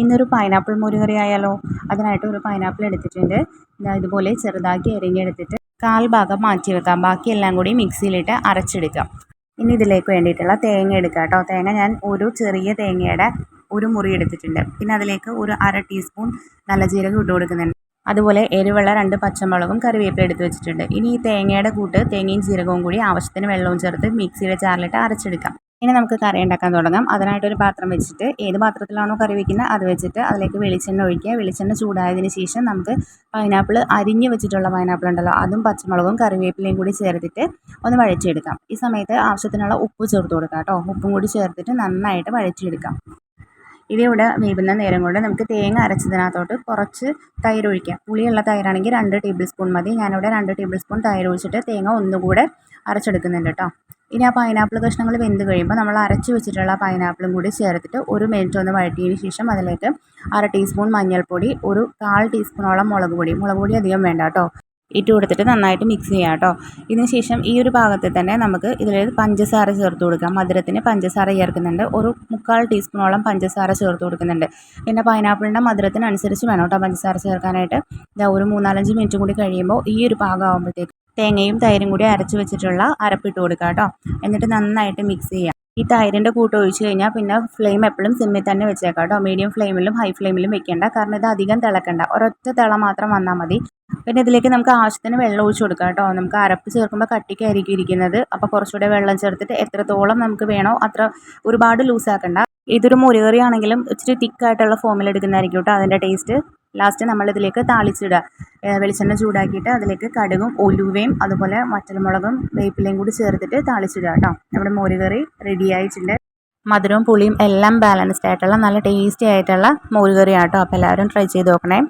ഇന്നൊരു പൈനാപ്പിൾ മോരുകറി ആയാലോ? അതിനായിട്ട് ഒരു പൈനാപ്പിൾ എടുത്തിട്ടുണ്ട്. ഇതുപോലെ ചെറുതാക്കി അരിഞ്ഞെടുത്തിട്ട് കാൽ ഭാഗം മാറ്റി വെക്കാം. ബാക്കിയെല്ലാം കൂടി മിക്സിയിലിട്ട് അരച്ചെടുക്കാം. ഇനി ഇതിലേക്ക് വേണ്ടിയിട്ടുള്ള തേങ്ങ എടുക്കാം കേട്ടോ. തേങ്ങ ഞാൻ ഒരു ചെറിയ തേങ്ങയുടെ ഒരു മുറി എടുത്തിട്ടുണ്ട്. പിന്നെ അതിലേക്ക് ഒരു 1/2 ടീസ്പൂൺ നല്ല ജീരകം ഇട്ട് കൊടുക്കുന്നുണ്ട്. അതുപോലെ എരിവുള്ള 2 പച്ചമുളകും കറിവേപ്പില എടുത്ത് വെച്ചിട്ടുണ്ട്. ഇനി ഈ തേങ്ങയുടെ കൂട്ട് തേങ്ങയും ജീരകവും കൂടി ആവശ്യത്തിന് വെള്ളവും ചേർത്ത് മിക്സിയുടെ ജാറിലിട്ട് അരച്ചെടുക്കാം. ഇനി നമുക്ക് കറി ഉണ്ടാക്കാൻ തുടങ്ങാം. അതിനായിട്ടൊരു പാത്രം വെച്ചിട്ട് ഏത് പാത്രത്തിലാണോ കറി വയ്ക്കുന്നത് അത് വെച്ചിട്ട് അതിലേക്ക് വെളിച്ചെണ്ണ ഒഴിക്കുക. വെളിച്ചെണ്ണ ചൂടായതിന് ശേഷം നമുക്ക് പൈനാപ്പിൾ അരിഞ്ഞ് വെച്ചിട്ടുള്ള പൈനാപ്പിൾ ഉണ്ടല്ലോ, അതും പച്ചമുളകും കറിവേപ്പിലയും കൂടി ചേർത്തിട്ട് ഒന്ന് വഴറ്റിയെടുക്കാം. ഈ സമയത്ത് ആവശ്യത്തിനുള്ള ഉപ്പ് ചേർത്ത് കൊടുക്കാം കേട്ടോ. ഉപ്പും കൂടി ചേർത്തിട്ട് നന്നായിട്ട് വഴറ്റിയെടുക്കാം. ഇതിവിടെ വേവുന്ന നേരം കൊണ്ട് നമുക്ക് തേങ്ങ അരച്ചതിനകത്തോട്ട് കുറച്ച് തൈര് ഒഴിക്കാം. പുളിയുള്ള തൈരാണെങ്കിൽ 2 ടേബിൾ സ്പൂൺ മതി. ഞാനിവിടെ 2 ടേബിൾ സ്പൂൺ തൈര് ഒഴിച്ചിട്ട് തേങ്ങ ഒന്നുകൂടെ അരച്ചെടുക്കുന്നുണ്ട് കേട്ടോ. ഇനി ആ പൈനാപ്പിൾ കഷ്ണങ്ങൾ വെന്ത് കഴിയുമ്പോൾ നമ്മൾ അരച്ച് വെച്ചിട്ടുള്ള പൈനാപ്പിളും കൂടി ചേർത്തിട്ട് 1 മിനിറ്റ് ഒന്ന് വഴറ്റിയതിന് ശേഷം അതിലേക്ക് 1/2 ടീസ്പൂൺ മഞ്ഞൾപ്പൊടി, ഒരു 1/4 ടീസ്പൂണോളം മുളക് പൊടി അധികം വേണ്ട കേട്ടോ, ഇട്ട് കൊടുത്തിട്ട് നന്നായിട്ട് മിക്സ് ചെയ്യാം കേട്ടോ. ഇതിന് ശേഷം ഈ ഒരു ഭാഗത്ത് തന്നെ നമുക്ക് ഇതിൽ പഞ്ചസാര ചേർത്ത് കൊടുക്കാം. മധുരത്തിന് പഞ്ചസാര ചേർക്കുന്നുണ്ട്. ഒരു 1/4 ടീസ്പൂണോളം പഞ്ചസാര ചേർത്ത് കൊടുക്കുന്നുണ്ട്. പിന്നെ പൈനാപ്പിളിൻ്റെ മധുരത്തിനനുസരിച്ച് വേണം കേട്ടോ പഞ്ചസാര ചേർക്കാനായിട്ട്. ഒരു 3-4 മിനിറ്റ് കൂടി കഴിയുമ്പോൾ ഈ ഒരു പാകം ആകുമ്പോഴത്തേക്ക് തേങ്ങയും തൈരും കൂടി അരച്ച് വെച്ചിട്ടുള്ള അരപ്പിട്ട് കൊടുക്കുക കേട്ടോ. എന്നിട്ട് നന്നായിട്ട് മിക്സ് ചെയ്യാം. ഈ തൈരിൻ്റെ കൂട്ട് ഒഴിച്ച് കഴിഞ്ഞാൽ പിന്നെ ഫ്ലെയിം എപ്പോഴും സിമ്മിൽ തന്നെ വെച്ചേക്കാം കേട്ടോ. മീഡിയം ഫ്ലെയിമിലും ഹൈ ഫ്ലെയിമിലും വെക്കേണ്ട. കാരണം ഇത് അധികം തിളക്കണ്ട, ഒരൊറ്റ തിള മാത്രം വന്നാൽ മതി. പിന്നെ ഇതിലേക്ക് നമുക്ക് ആവശ്യത്തിന് വെള്ളം ഒഴിച്ച് കൊടുക്കാം കേട്ടോ. നമുക്ക് അരപ്പ് ചേർക്കുമ്പോൾ കട്ടിക്കായിരിക്കും ഇരിക്കുന്നത്. അപ്പോൾ കുറച്ചുകൂടെ വെള്ളം ചേർത്തിട്ട് എത്രത്തോളം നമുക്ക് വേണോ അത്ര, ഒരുപാട് ലൂസാക്കണ്ട. ഇതൊരു മോരുകറി ആണെങ്കിലും ഇച്ചിരി തിക്കായിട്ടുള്ള ഫോമിൽ എടുക്കുന്നതായിരിക്കും കേട്ടോ അതിൻ്റെ ടേസ്റ്റ്. ലാസ്റ്റ് നമ്മളിതിലേക്ക് താളിച്ചിടുക. വെളിച്ചെണ്ണ ചൂടാക്കിയിട്ട് അതിലേക്ക് കടുകും ഉലുവയും അതുപോലെ വറ്റൽമുളകും വേപ്പിലയും കൂടി ചേർത്തിട്ട് താളിച്ചിടുക കേട്ടോ. നമ്മുടെ മോരുകറി റെഡി ആയിട്ടുണ്ട്. മധുരവും പുളിയും എല്ലാം ബാലൻസ്ഡ് ആയിട്ടുള്ള നല്ല ടേസ്റ്റി ആയിട്ടുള്ള മോരുകറി ആട്ടോ. അപ്പോൾ എല്ലാവരും ട്രൈ ചെയ്ത് നോക്കണേ.